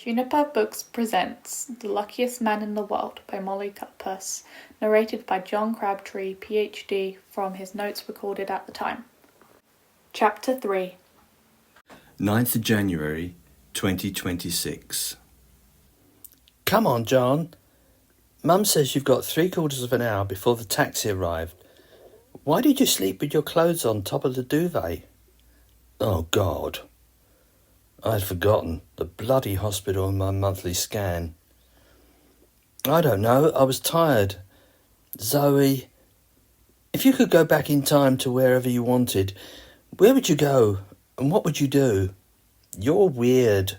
Juniper Books presents The Luckiest Man in the World by Molly Cutpurse, narrated by John Crabtree PhD from his notes recorded at the time. Chapter 3. 9th of January 2026. Come on, John. Mum says you've got 3/4 of an hour before the taxi arrived. Why did you sleep with your clothes on top of the duvet? Oh, God. I'd forgotten. The bloody hospital and my monthly scan. I don't know. I was tired. Zoe, if you could go back in time to wherever you wanted, where would you go and what would you do? You're weird.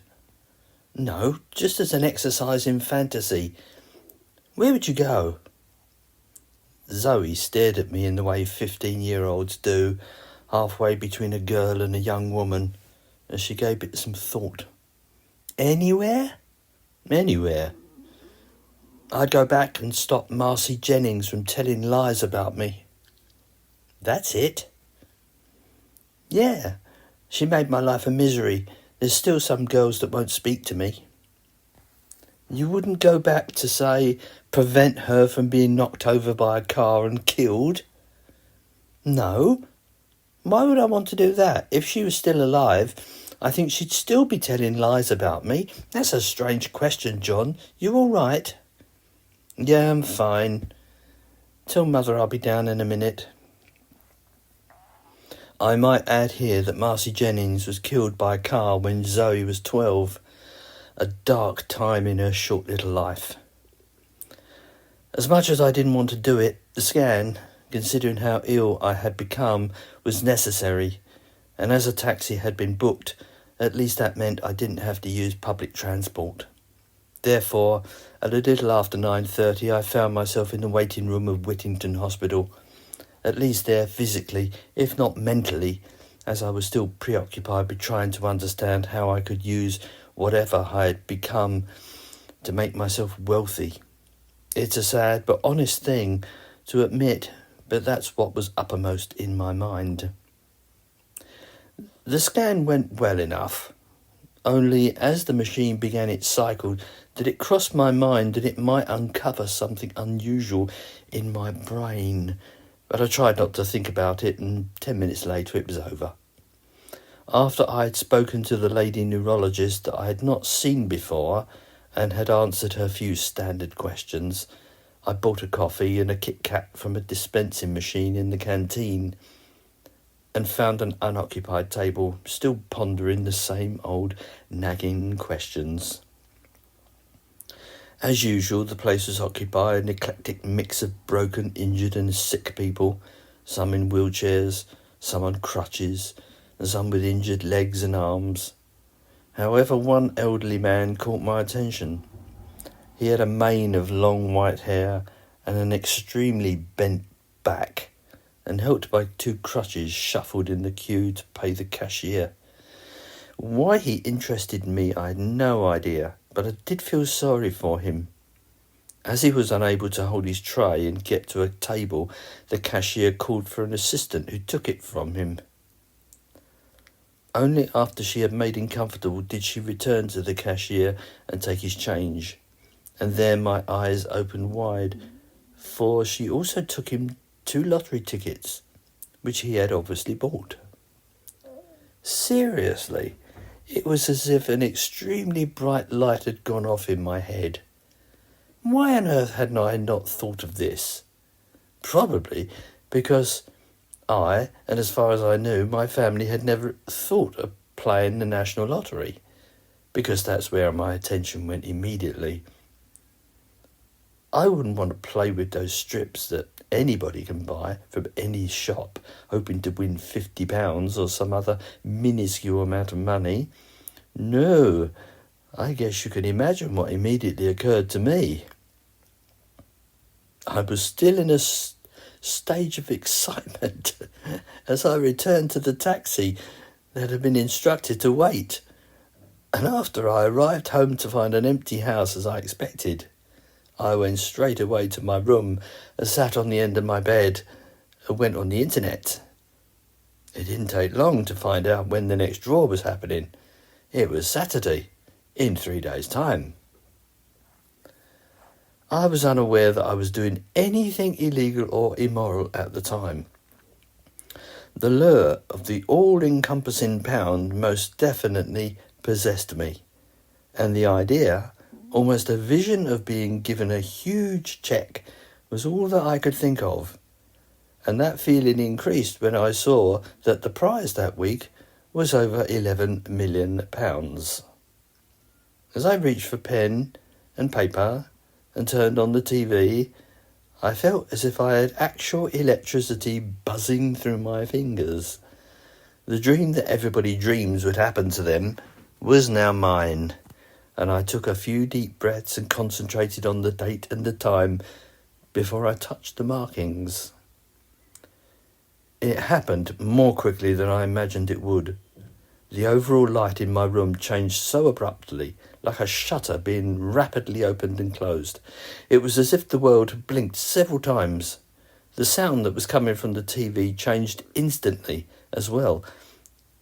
No, just as an exercise in fantasy. Where would you go? Zoe stared at me in the way 15-year-olds do, halfway between a girl and a young woman, as she gave it some thought. Anywhere? Anywhere. I'd go back and stop Marcy Jennings from telling lies about me. That's it? Yeah, she made my life a misery. There's still some girls that won't speak to me. You wouldn't go back to, say, prevent her from being knocked over by a car and killed? No. Why would I want to do that? If she was still alive, I think she'd still be telling lies about me. That's a strange question, John. You all right? Yeah, I'm fine. Tell Mother I'll be down in a minute. I might add here that Marcy Jennings was killed by a car when Zoe was 12. A dark time in her short little life. As much as I didn't want to do it, the scan, considering how ill I had become, was necessary, and as a taxi had been booked, at least that meant I didn't have to use public transport. Therefore, at a little after 9:30, I found myself in the waiting room of Whittington Hospital, at least there physically, if not mentally, as I was still preoccupied with trying to understand how I could use whatever I had become to make myself wealthy. It's a sad but honest thing to admit, but that's what was uppermost in my mind. The scan went well enough, only as the machine began its cycle did it cross my mind that it might uncover something unusual in my brain, but I tried not to think about it, and 10 minutes later it was over. After I had spoken to the lady neurologist that I had not seen before and had answered her few standard questions, I bought a coffee and a Kit Kat from a dispensing machine in the canteen and found an unoccupied table, still pondering the same old nagging questions. As usual, the place was occupied by an eclectic mix of broken, injured and sick people, some in wheelchairs, some on crutches, and some with injured legs and arms. However, one elderly man caught my attention. He had a mane of long white hair and an extremely bent back, and helped by 2 crutches shuffled in the queue to pay the cashier. Why he interested me I had no idea, but I did feel sorry for him. As he was unable to hold his tray and get to a table, the cashier called for an assistant who took it from him. Only after she had made him comfortable did she return to the cashier and take his change, and there my eyes opened wide, for she also took him 2 lottery tickets, which he had obviously bought. Seriously, it was as if an extremely bright light had gone off in my head. Why on earth hadn't I not thought of this? Probably because I, and as far as I knew, my family had never thought of playing the National Lottery, because that's where my attention went immediately. I wouldn't want to play with those strips that anybody can buy from any shop, hoping to win £50 or some other minuscule amount of money. No, I guess you can imagine what immediately occurred to me. I was still in a stage of excitement as I returned to the taxi that had been instructed to wait, and after I arrived home to find an empty house as I expected, I went straight away to my room and sat on the end of my bed and went on the internet. It didn't take long to find out when the next draw was happening. It was Saturday, in 3 days' time. I was unaware that I was doing anything illegal or immoral at the time. The lure of the all-encompassing pound most definitely possessed me, and the idea, almost a vision of being given a huge cheque, was all that I could think of, and that feeling increased when I saw that the prize that week was over £11 million. As I reached for pen and paper and turned on the TV, I felt as if I had actual electricity buzzing through my fingers. The dream that everybody dreams would happen to them was now mine, and I took a few deep breaths and concentrated on the date and the time before I touched the markings. It happened more quickly than I imagined it would. The overall light in my room changed so abruptly, like a shutter being rapidly opened and closed. It was as if the world had blinked several times. The sound that was coming from the TV changed instantly as well,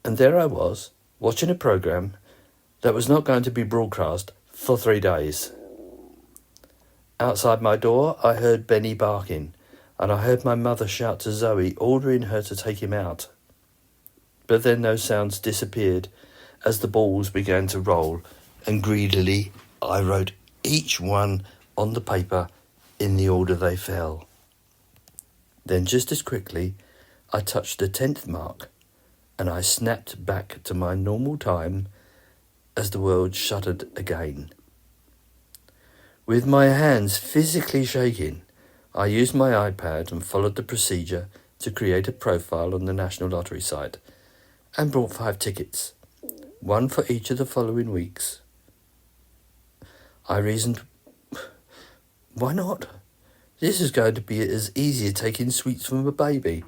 and there I was, watching a programme that was not going to be broadcast for 3 days. Outside my door, I heard Benny barking, and I heard my mother shout to Zoe, ordering her to take him out. But then those sounds disappeared as the balls began to roll, and greedily I wrote each one on the paper in the order they fell. Then just as quickly I touched the 10th mark, and I snapped back to my normal time as the world shuddered again. With my hands physically shaking, I used my iPad and followed the procedure to create a profile on the National Lottery site, and bought 5 tickets, one for each of the following weeks. I reasoned, why not? This is going to be as easy as taking sweets from a baby,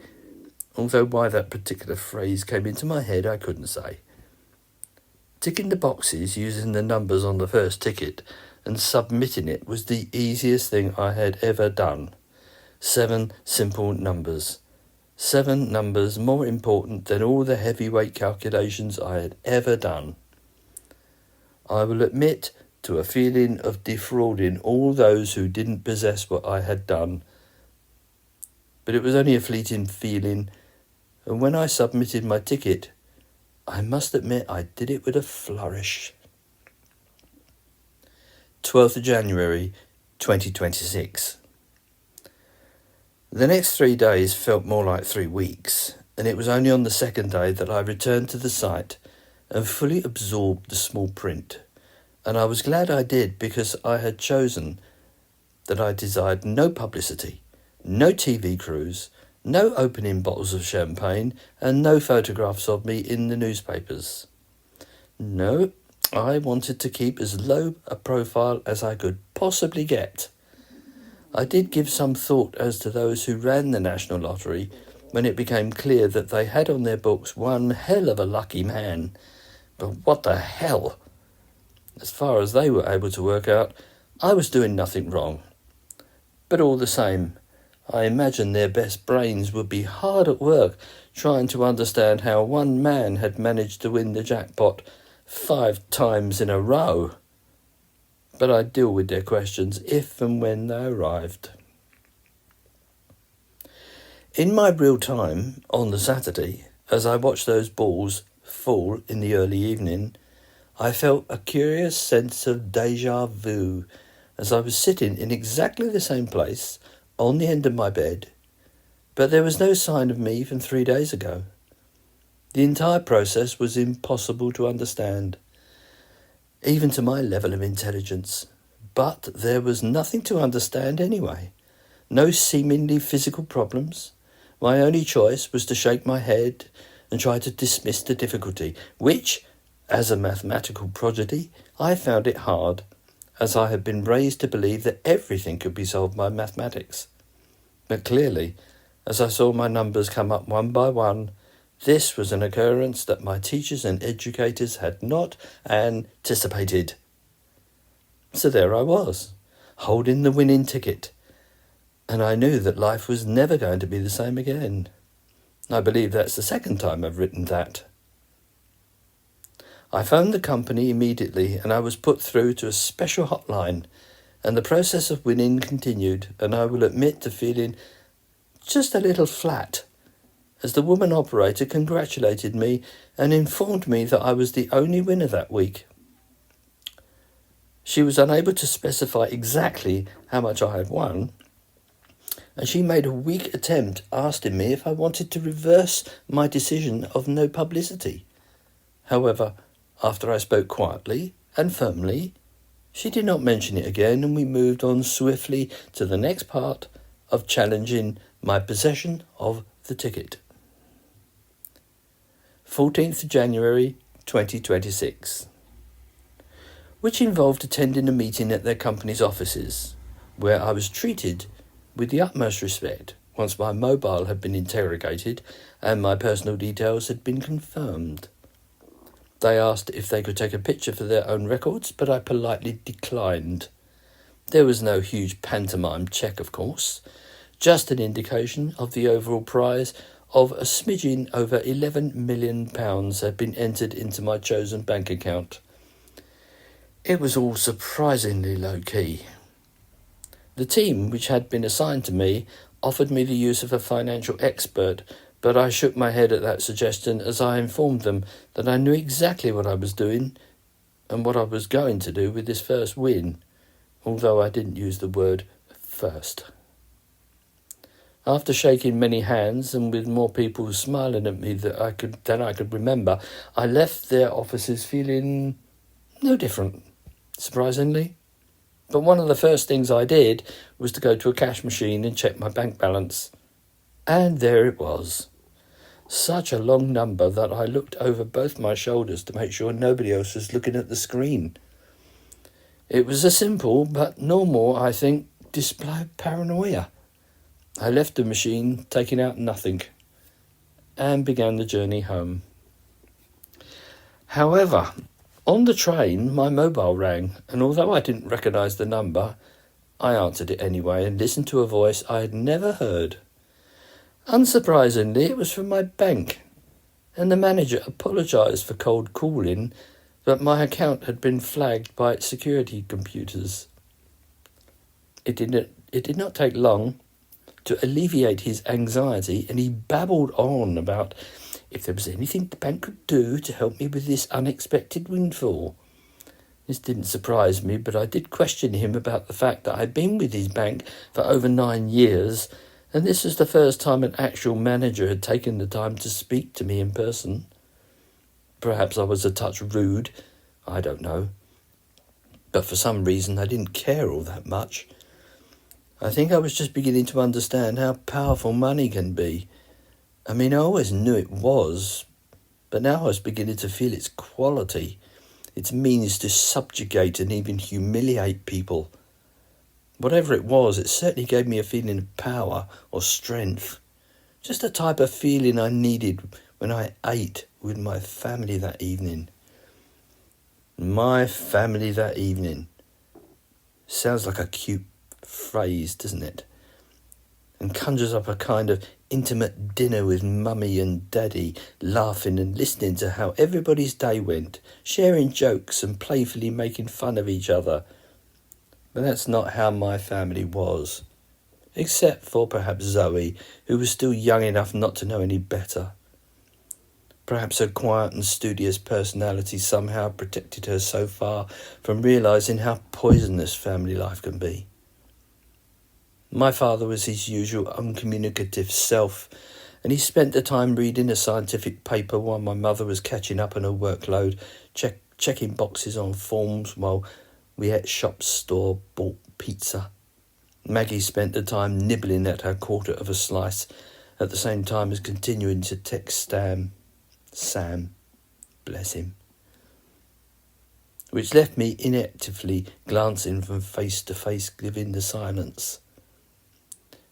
although why that particular phrase came into my head I couldn't say. Ticking the boxes using the numbers on the first ticket and submitting it was the easiest thing I had ever done. 7 simple numbers. 7 numbers more important than all the heavyweight calculations I had ever done. I will admit to a feeling of defrauding all those who didn't possess what I had done. But it was only a fleeting feeling, and when I submitted my ticket, I must admit I did it with a flourish. 12th of January 2026. The next 3 days felt more like 3 weeks, and it was only on the second day that I returned to the site and fully absorbed the small print. And I was glad I did, because I had chosen that I desired no publicity, no TV crews, no opening bottles of champagne, and no photographs of me in the newspapers. No, I wanted to keep as low a profile as I could possibly get. I did give some thought as to those who ran the National Lottery when it became clear that they had on their books one hell of a lucky man. But what the hell? As far as they were able to work out, I was doing nothing wrong. But all the same, I imagine their best brains would be hard at work trying to understand how one man had managed to win the jackpot 5 times in a row. But I'd deal with their questions if and when they arrived. In my real time, on the Saturday, as I watched those balls fall in the early evening, I felt a curious sense of déjà vu as I was sitting in exactly the same place on the end of my bed, but there was no sign of me from 3 days ago. The entire process was impossible to understand, even to my level of intelligence, but there was nothing to understand anyway. No seemingly physical problems. My only choice was to shake my head and try to dismiss the difficulty, which, as a mathematical prodigy, I found it hard, as I had been raised to believe that everything could be solved by mathematics. But clearly, as I saw my numbers come up one by one, this was an occurrence that my teachers and educators had not anticipated. So there I was, holding the winning ticket, and I knew that life was never going to be the same again. I believe that's the second time I've written that. I phoned the company immediately and I was put through to a special hotline, and the process of winning continued, and I will admit to feeling just a little flat as the woman operator congratulated me and informed me that I was the only winner that week. She was unable to specify exactly how much I had won, and she made a weak attempt asking me if I wanted to reverse my decision of no publicity. However, after I spoke quietly and firmly, she did not mention it again, and we moved on swiftly to the next part of challenging my possession of the ticket. 14th January 2026, which involved attending a meeting at their company's offices, where I was treated with the utmost respect once my mobile had been interrogated and my personal details had been confirmed. They asked if they could take a picture for their own records, but I politely declined. There was no huge pantomime check, of course, just an indication of the overall prize of a smidgen over £11 million had been entered into my chosen bank account. It was all surprisingly low-key. The team, which had been assigned to me, offered me the use of a financial expert, but I shook my head at that suggestion as I informed them that I knew exactly what I was doing and what I was going to do with this first win, although I didn't use the word first. After shaking many hands and with more people smiling at me than I could remember, I left their offices feeling no different, surprisingly. But one of the first things I did was to go to a cash machine and check my bank balance. And there it was. Such a long number that I looked over both my shoulders to make sure nobody else was looking at the screen. It was a simple but normal, I think, display of paranoia. I left the machine, taking out nothing, and began the journey home. However, on the train, my mobile rang, and although I didn't recognise the number, I answered it anyway and listened to a voice I had never heard. Unsurprisingly, it was from my bank, and the manager apologised for cold calling, but my account had been flagged by its security computers. It did not take long to alleviate his anxiety, and he babbled on about if there was anything the bank could do to help me with this unexpected windfall. This didn't surprise me, but I did question him about the fact that I'd been with his bank for over 9 years, and this was the first time an actual manager had taken the time to speak to me in person. Perhaps I was a touch rude, I don't know. But for some reason I didn't care all that much. I think I was just beginning to understand how powerful money can be. I mean, I always knew it was, but now I was beginning to feel its quality, its means to subjugate and even humiliate people. Whatever it was, it certainly gave me a feeling of power or strength, just the type of feeling I needed when I ate with my family that evening. My family that evening. Sounds like a cute phrase, doesn't it? And conjures up a kind of intimate dinner with mummy and daddy, laughing and listening to how everybody's day went, sharing jokes and playfully making fun of each other. But that's not how my family was, except for perhaps Zoe, who was still young enough not to know any better. Perhaps her quiet and studious personality somehow protected her so far from realising how poisonous family life can be. My father was his usual uncommunicative self, and he spent the time reading a scientific paper while my mother was catching up on her workload, checking boxes on forms while we ate shop store-bought pizza. Maggie spent the time nibbling at her quarter of a slice, at the same time as continuing to text Sam, bless him, which left me inactively glancing from face to face, giving the silence.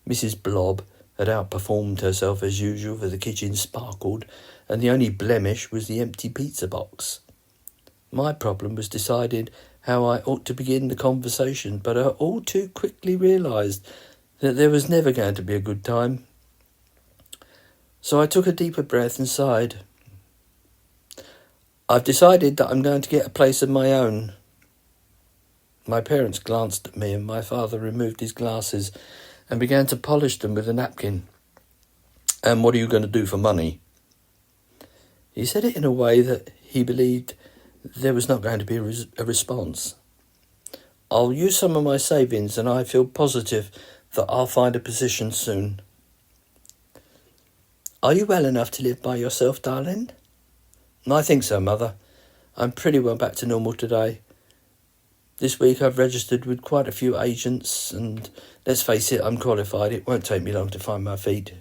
Mrs. Blob had outperformed herself as usual, for the kitchen sparkled, and the only blemish was the empty pizza box. My problem was deciding how I ought to begin the conversation, but I all too quickly realised that there was never going to be a good time. So I took a deeper breath and sighed. I've decided that I'm going to get a place of my own. My parents glanced at me and my father removed his glasses and began to polish them with a napkin. And what are you going to do for money? He said it in a way that he believed there was not going to be a response. I'll use some of my savings and I feel positive that I'll find a position soon. Are you well enough to live by yourself, darling? I think so, Mother. I'm pretty well back to normal today. This week I've registered with quite a few agents and let's face it, I'm qualified. It won't take me long to find my feet.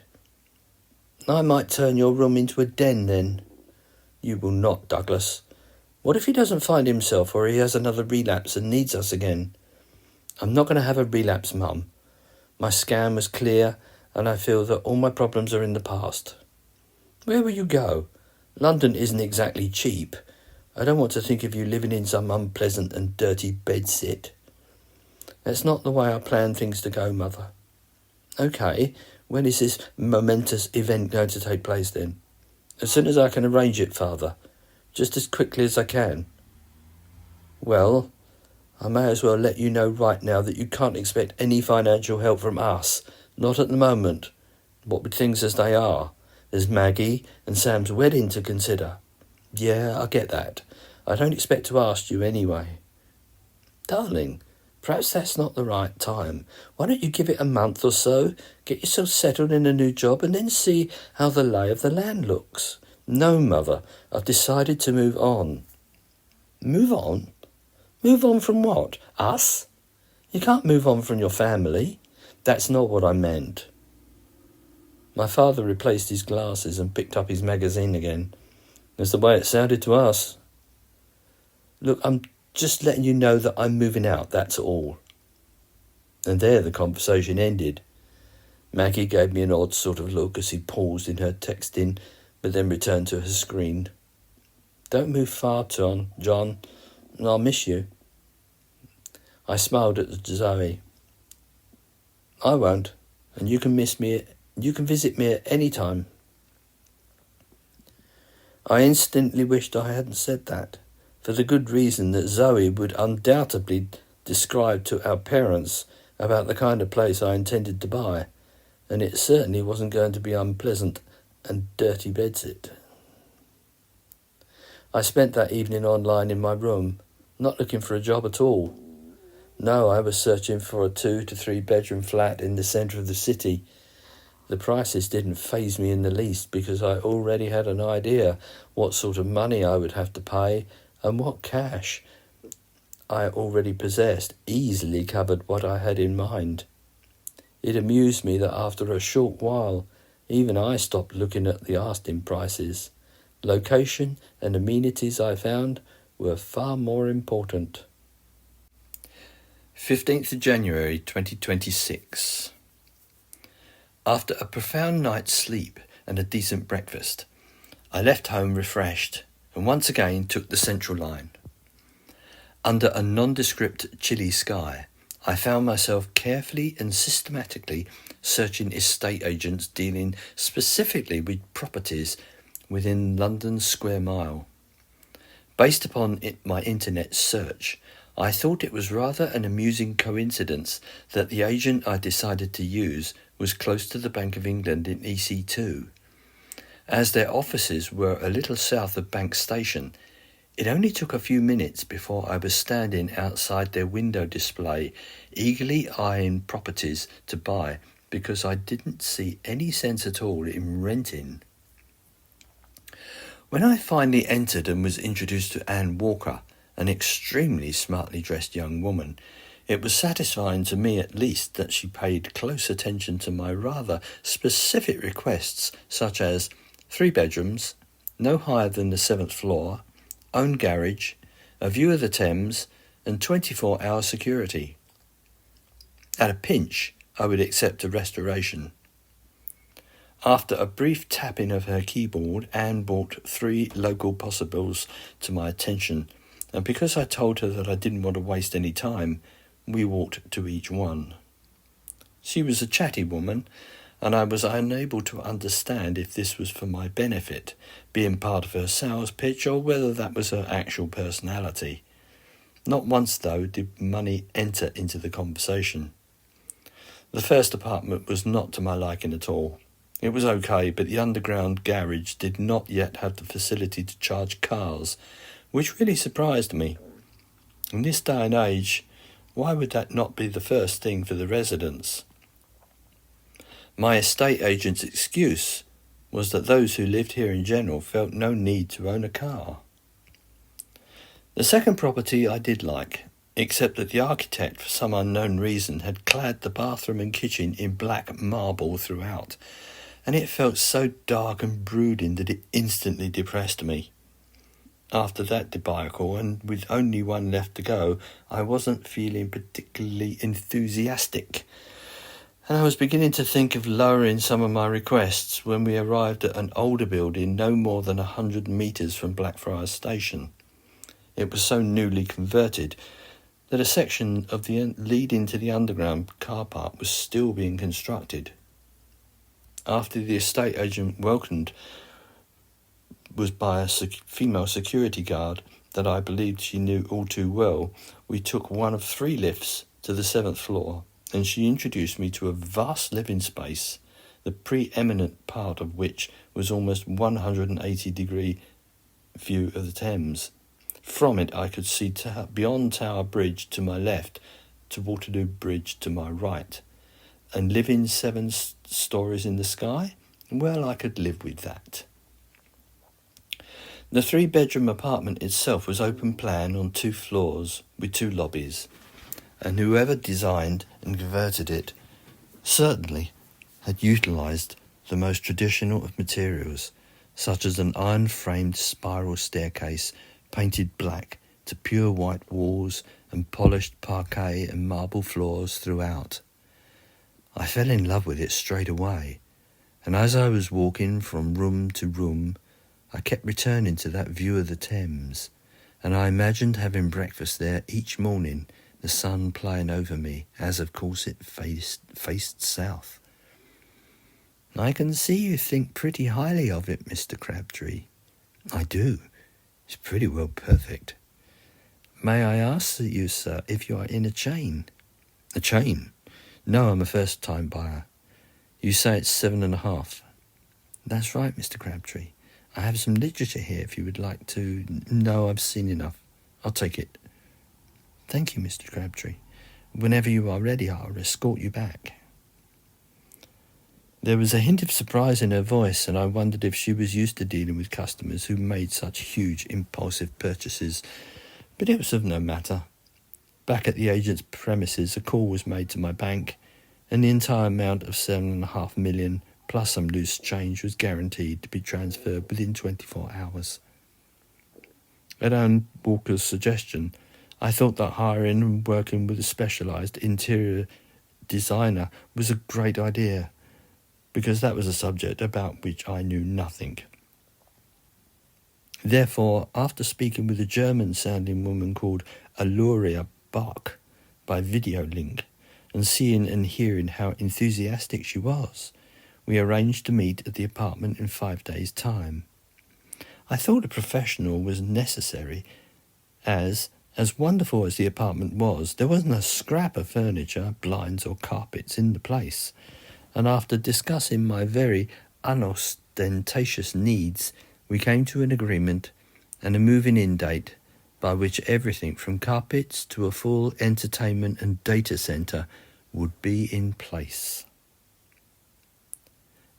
I might turn your room into a den then. You will not, Douglas. What if he doesn't find himself or he has another relapse and needs us again? I'm not going to have a relapse, Mum. My scan was clear and I feel that all my problems are in the past. Where will you go? London isn't exactly cheap. I don't want to think of you living in some unpleasant and dirty bedsit. That's not the way I plan things to go, Mother. Okay, when is this momentous event going to take place then? As soon as I can arrange it, Father. Just as quickly as I can. Well, I may as well let you know right now that you can't expect any financial help from us. Not at the moment. What with things as they are. There's Maggie and Sam's wedding to consider. Yeah, I get that. I don't expect to ask you anyway. Darling, perhaps that's not the right time. Why don't you give it a month or so, get yourself settled in a new job and then see how the lay of the land looks? No, Mother, I've decided to move on. Move on? Move on from what? Us? You can't move on from your family. That's not what I meant. My father replaced his glasses and picked up his magazine again. That's the way it sounded to us. Look, I'm just letting you know that I'm moving out, that's all. And there the conversation ended. Maggie gave me an odd sort of look as he paused in her texting, but then returned to her screen. Don't move far, John. I'll miss you. I smiled at Zoe. I won't, and you can visit me at any time. I instantly wished I hadn't said that, for the good reason that Zoe would undoubtedly describe to our parents about the kind of place I intended to buy, and it certainly wasn't going to be unpleasant and dirty bedsit. I spent that evening online in my room, not looking for a job at all. No, I was searching for a 2 to 3 bedroom flat in the centre of the city. The prices didn't faze me in the least because I already had an idea what sort of money I would have to pay and what cash I already possessed easily covered what I had in mind. It amused me that after a short while, even I stopped looking at the asking prices. Location and amenities, I found, were far more important. 15th of January 2026. After a profound night's sleep and a decent breakfast, I left home refreshed and once again took the Central Line. Under a nondescript chilly sky, I found myself carefully and systematically searching estate agents dealing specifically with properties within London's square mile. Based upon my internet search, I thought it was rather an amusing coincidence that the agent I decided to use was close to the Bank of England in EC2. As their offices were a little south of Bank Station, it only took a few minutes before I was standing outside their window display, eagerly eyeing properties to buy because I didn't see any sense at all in renting. When I finally entered and was introduced to Anne Walker, an extremely smartly dressed young woman, it was satisfying to me at least that she paid close attention to my rather specific requests, such as 3 bedrooms, no higher than the 7th floor, own garage, a view of the Thames, and 24-hour security. At a pinch, I would accept a restoration. After a brief tapping of her keyboard, Anne brought 3 local possibles to my attention, and because I told her that I didn't want to waste any time, we walked to each one. She was a chatty woman, and I was unable to understand if this was for my benefit, being part of her sales pitch, or whether that was her actual personality. Not once, though, did money enter into the conversation. The first apartment was not to my liking at all. It was okay, but the underground garage did not yet have the facility to charge cars, which really surprised me. In this day and age, why would that not be the first thing for the residents? My estate agent's excuse was that those who lived here in general felt no need to own a car. The second property I did like, except that the architect, for some unknown reason, had clad the bathroom and kitchen in black marble throughout, and it felt so dark and brooding that it instantly depressed me. After that debacle, and with only one left to go, I wasn't feeling particularly enthusiastic, and I was beginning to think of lowering some of my requests when we arrived at an older building no more than 100 metres from Blackfriars Station. It was so newly converted that a section of the leading to the underground car park was still being constructed. After the estate agent welcomed was by a female security guard that I believed she knew all too well, we took one of 3 lifts to the 7th floor, and she introduced me to a vast living space, the preeminent part of which was almost 180-degree view of the Thames. From it I could see beyond Tower Bridge to my left to Waterloo Bridge to my right. And living 7 stories in the sky? Well, I could live with that. The 3-bedroom apartment itself was open plan on 2 floors with 2 lobbies, and whoever designed and converted it certainly had utilised the most traditional of materials, such as an iron-framed spiral staircase painted black to pure white walls and polished parquet and marble floors throughout. I fell in love with it straight away, and as I was walking from room to room, I kept returning to that view of the Thames, and I imagined having breakfast there each morning, the sun playing over me, as of course it faced south. I can see you think pretty highly of it, Mr. Crabtree. I do. It's pretty well perfect. May I ask you, sir, if you are in a chain? A chain? No, I'm a first-time buyer. You say it's 7.5. That's right, Mr. Crabtree. I have some literature here if you would like to... No, I've seen enough. I'll take it. Thank you, Mr. Crabtree. Whenever you are ready, I'll escort you back. There was a hint of surprise in her voice, and I wondered if she was used to dealing with customers who made such huge, impulsive purchases. But it was of no matter. Back at the agent's premises, a call was made to my bank, and the entire amount of $7.5 million, plus some loose change, was guaranteed to be transferred within 24 hours. At Anne Walker's suggestion, I thought that hiring and working with a specialised interior designer was a great idea, because that was a subject about which I knew nothing. Therefore, after speaking with a German-sounding woman called Aluria Bach by video link, and seeing and hearing how enthusiastic she was, we arranged to meet at the apartment in 5 days' time. I thought a professional was necessary, as wonderful as the apartment was, there wasn't a scrap of furniture, blinds or carpets in the place, and after discussing my very unostentatious needs, we came to an agreement and a moving-in date by which everything from carpets to a full entertainment and data centre would be in place.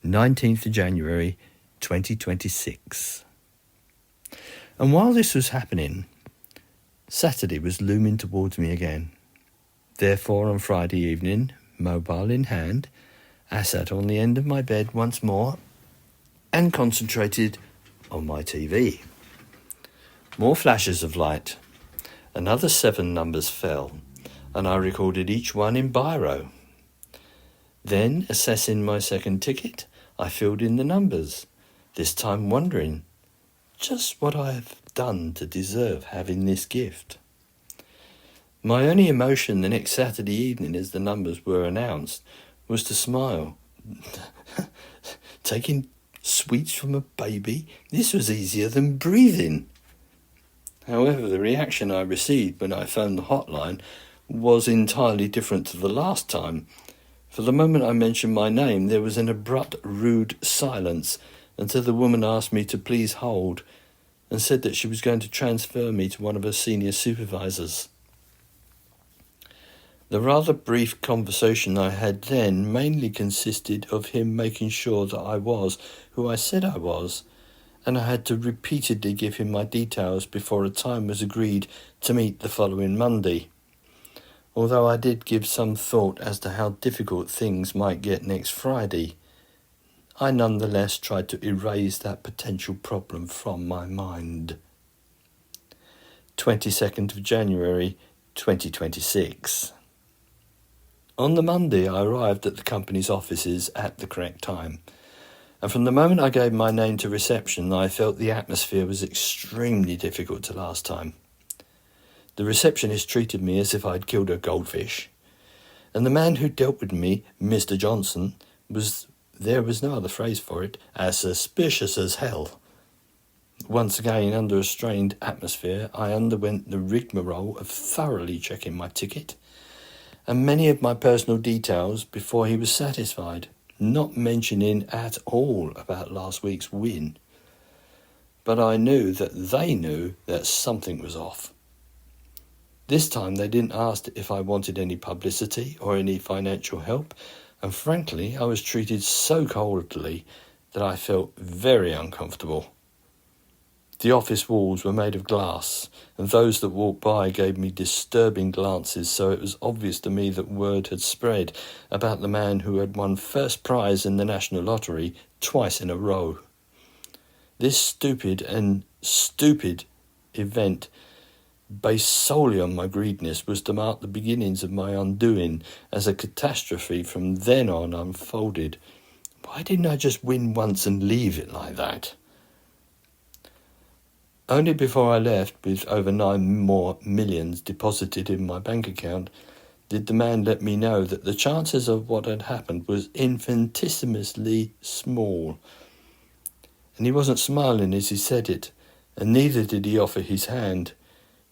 19th of January 2026. And while this was happening, Saturday was looming towards me again. Therefore, on Friday evening, mobile in hand, I sat on the end of my bed once more and concentrated on my TV. More flashes of light. Another 7 numbers fell, and I recorded each one in biro. Then, assessing my second ticket, I filled in the numbers, this time wondering just what I have done to deserve having this gift. My only emotion the next Saturday evening as the numbers were announced was to smile, Taking sweets from a baby? This was easier than breathing. However, the reaction I received when I phoned the hotline was entirely different to the last time. For the moment I mentioned my name, there was an abrupt, rude silence until the woman asked me to please hold and said that she was going to transfer me to one of her senior supervisors. The rather brief conversation I had then mainly consisted of him making sure that I was who I said I was, and I had to repeatedly give him my details before a time was agreed to meet the following Monday. Although I did give some thought as to how difficult things might get next Friday, I nonetheless tried to erase that potential problem from my mind. 22nd of January 2026. On the Monday, I arrived at the company's offices at the correct time, and from the moment I gave my name to reception, I felt the atmosphere was extremely difficult to last time. The receptionist treated me as if I'd killed a goldfish, and the man who dealt with me, Mr. Johnson, there was no other phrase for it, as suspicious as hell. Once again, under a strained atmosphere, I underwent the rigmarole of thoroughly checking my ticket and many of my personal details before he was satisfied, not mentioning at all about last week's win. But I knew that they knew that something was off. This time they didn't ask if I wanted any publicity or any financial help, and frankly I was treated so coldly that I felt very uncomfortable. The office walls were made of glass, and those that walked by gave me disturbing glances, so it was obvious to me that word had spread about the man who had won first prize in the National Lottery twice in a row. This stupid event, based solely on my greediness, was to mark the beginnings of my undoing as a catastrophe from then on unfolded. Why didn't I just win once and leave it like that? Only before I left, with over 9 more millions deposited in my bank account, did the man let me know that the chances of what had happened was infinitesimally small. And he wasn't smiling as he said it, and neither did he offer his hand.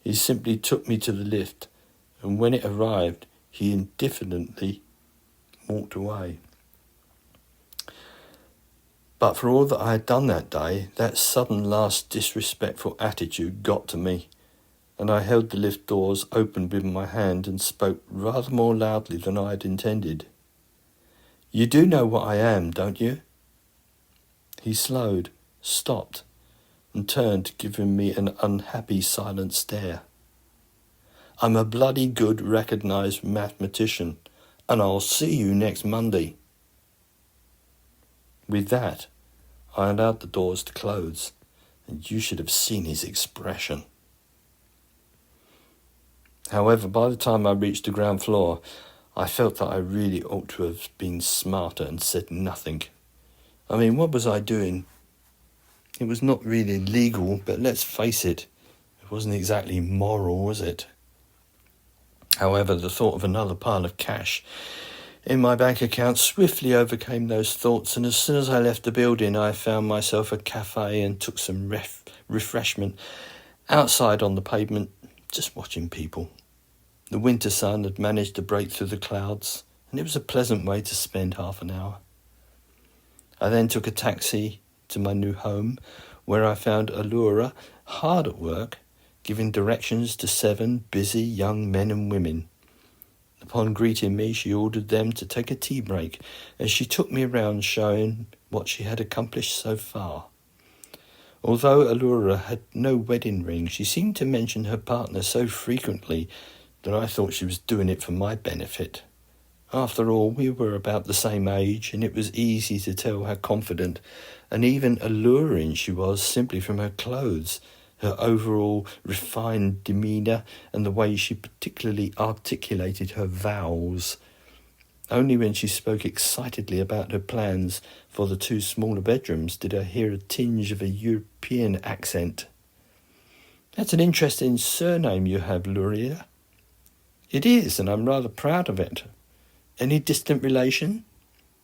He simply took me to the lift, and when it arrived, he indifferently walked away. But for all that I had done that day, that sudden last disrespectful attitude got to me, and I held the lift doors open with my hand and spoke rather more loudly than I had intended. "You do know what I am, don't you?" He slowed, stopped, and turned, giving me an unhappy silent stare. "I'm a bloody good recognised mathematician, and I'll see you next Monday." With that, I allowed the doors to close, and you should have seen his expression. However, by the time I reached the ground floor, I felt that I really ought to have been smarter and said nothing. I mean, what was I doing? It was not really legal, but let's face it, it wasn't exactly moral, was it? However, the thought of another pile of cash in my bank account swiftly overcame those thoughts, and as soon as I left the building, I found myself a cafe and took some refreshment outside on the pavement, just watching people. The winter sun had managed to break through the clouds, and it was a pleasant way to spend half an hour. I then took a taxi to my new home, where I found Allura hard at work, giving directions to 7 busy young men and women. Upon greeting me, she ordered them to take a tea break, as she took me around showing what she had accomplished so far. Although Allura had no wedding ring, she seemed to mention her partner so frequently that I thought she was doing it for my benefit. After all, we were about the same age, and it was easy to tell how confident and even alluring she was simply from her clothes, her overall refined demeanour, and the way she particularly articulated her vows. Only when she spoke excitedly about her plans for the 2 smaller bedrooms did I hear a tinge of a European accent. "That's an interesting surname you have, Luria." "It is, and I'm rather proud of it." "Any distant relation?"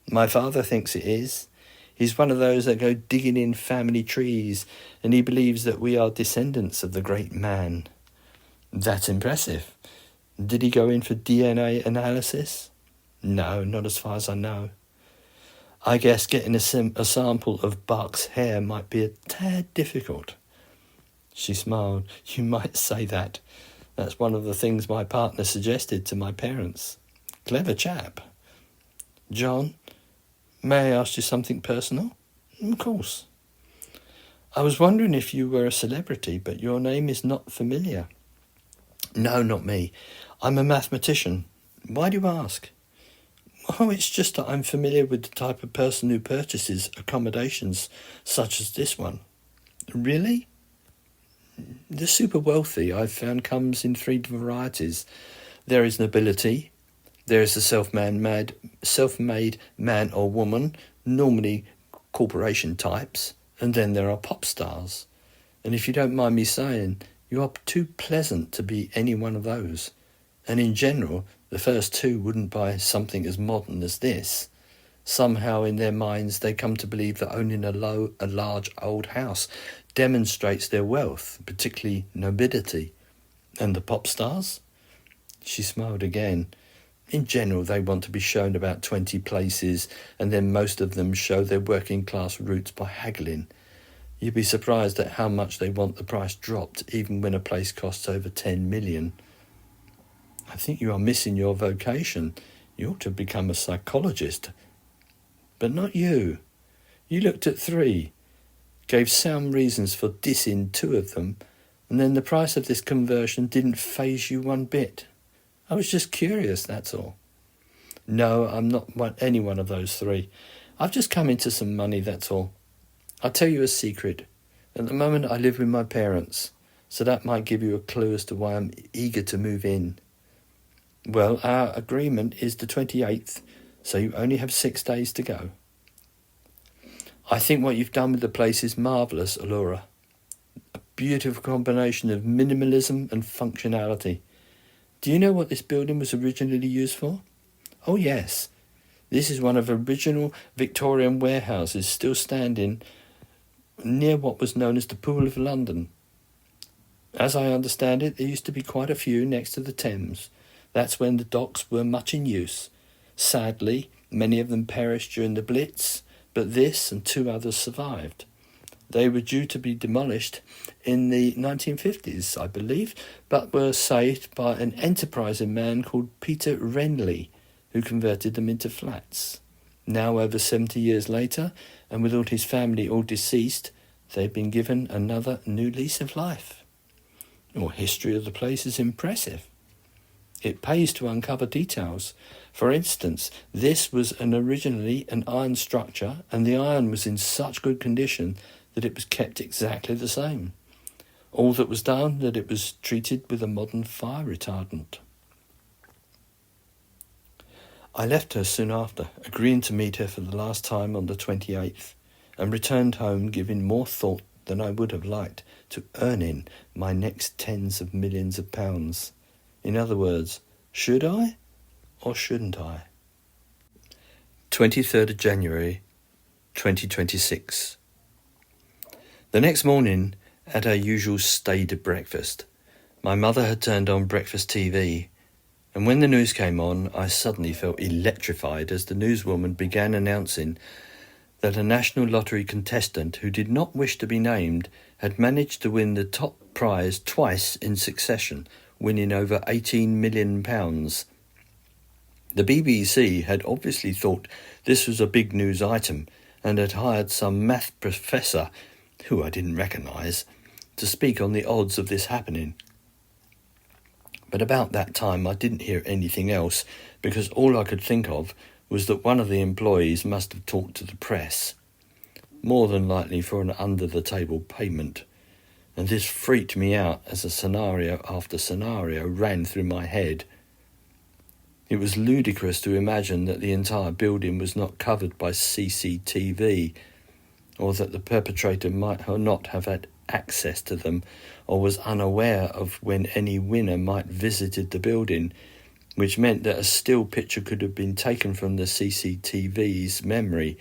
My father thinks it is. He's one of those that go digging in family trees, and he believes that we are descendants of the great man. That's impressive. Did he go in for DNA analysis? No, not as far as I know. I guess getting a sample of Buck's hair might be a tad difficult. She smiled. You might say that. That's one of the things my partner suggested to my parents. Clever chap. John, may I ask you something personal? Of course. I was wondering if you were a celebrity, but your name is not familiar. No, not me. I'm a mathematician. Why do you ask? Oh, it's just that I'm familiar with the type of person who purchases accommodations such as this one. Really? The super wealthy, I've found, comes in three varieties. There is nobility, there is the self-made man or woman, normally corporation types, and then there are pop stars. And if you don't mind me saying, you are too pleasant to be any one of those. And in general, the first two wouldn't buy something as modern as this. Somehow in their minds they come to believe that owning a large old house demonstrates their wealth, particularly nobility. And the pop stars? She smiled again. In general, they want to be shown about 20 places, and then most of them show their working class roots by haggling. You'd be surprised at how much they want the price dropped, even when a place costs over 10 million. I think you are missing your vocation. You ought to become a psychologist. But not you. You looked at 3, gave sound reasons for dissing 2 of them, and then the price of this conversion didn't faze you one bit. I was just curious, that's all. No, I'm not any one of those 3. I've just come into some money, that's all. I'll tell you a secret. At the moment I live with my parents, so that might give you a clue as to why I'm eager to move in. Well, our agreement is the 28th, so you only have 6 days to go. I think what you've done with the place is marvellous, Allura. A beautiful combination of minimalism and functionality. Do you know what this building was originally used for? Oh, yes. This is one of the original Victorian warehouses still standing near what was known as the Pool of London. As I understand it, there used to be quite a few next to the Thames. That's when the docks were much in use. Sadly, many of them perished during the Blitz, but this and 2 others survived. They were due to be demolished in the 1950s, I believe, but were saved by an enterprising man called Peter Renley, who converted them into flats. Now, over 70 years later, and with all his family all deceased, they've been given another new lease of life. Your history of the place is impressive. It pays to uncover details. For instance, this was originally an iron structure, and the iron was in such good condition that it was kept exactly the same. All that was done, that it was treated with a modern fire retardant. I left her soon after, agreeing to meet her for the last time on the 28th, and returned home giving more thought than I would have liked to earning my next tens of millions of pounds. In other words, should I or shouldn't I? 23rd of January 2026. The next morning, at our usual staid breakfast, my mother had turned on breakfast TV, and when the news came on, I suddenly felt electrified as the newswoman began announcing that a national lottery contestant who did not wish to be named had managed to win the top prize twice in succession, winning over £18 million. The BBC had obviously thought this was a big news item and had hired some math professor, who I didn't recognise, to speak on the odds of this happening. But about that time I didn't hear anything else, because all I could think of was that one of the employees must have talked to the press, more than likely for an under-the-table payment, and this freaked me out as a scenario after scenario ran through my head. It was ludicrous to imagine that the entire building was not covered by CCTV, or that the perpetrator might not have had access to them, or was unaware of when any winner might visited the building, which meant that a still picture could have been taken from the CCTV's memory,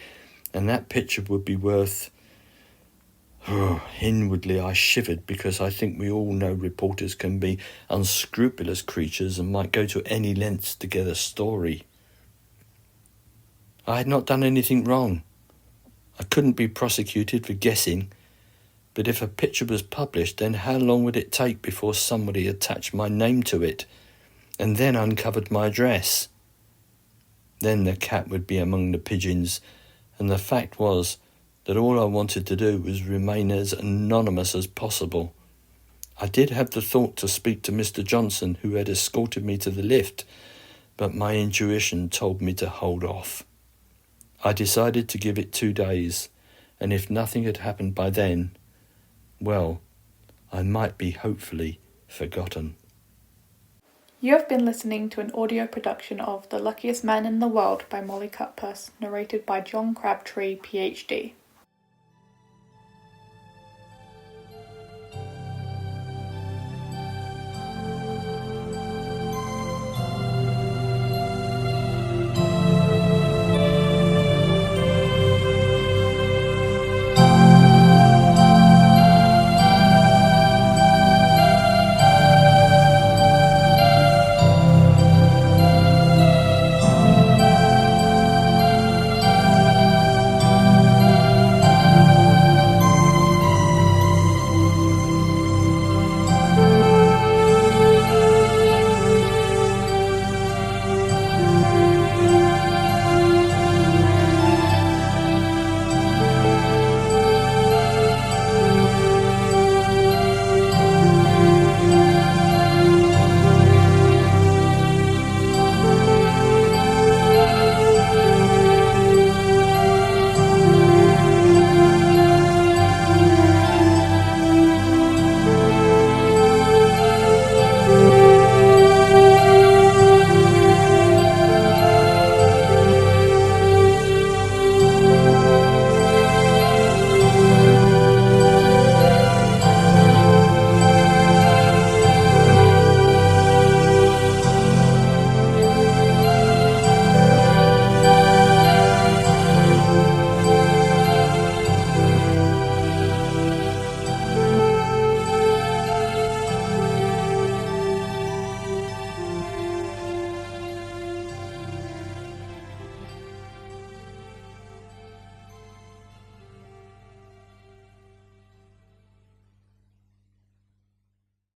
and that picture would be worth... Inwardly I shivered, because I think we all know reporters can be unscrupulous creatures and might go to any lengths to get a story. I had not done anything wrong. I couldn't be prosecuted for guessing, but if a picture was published, then how long would it take before somebody attached my name to it and then uncovered my address? Then the cat would be among the pigeons, and the fact was that all I wanted to do was remain as anonymous as possible. I did have the thought to speak to Mr. Johnson, who had escorted me to the lift, but my intuition told me to hold off. I decided to give it 2 days, and if nothing had happened by then, well, I might be hopefully forgotten. You have been listening to an audio production of The Luckiest Man in the World by Molly Cutpurse, narrated by John Crabtree PhD.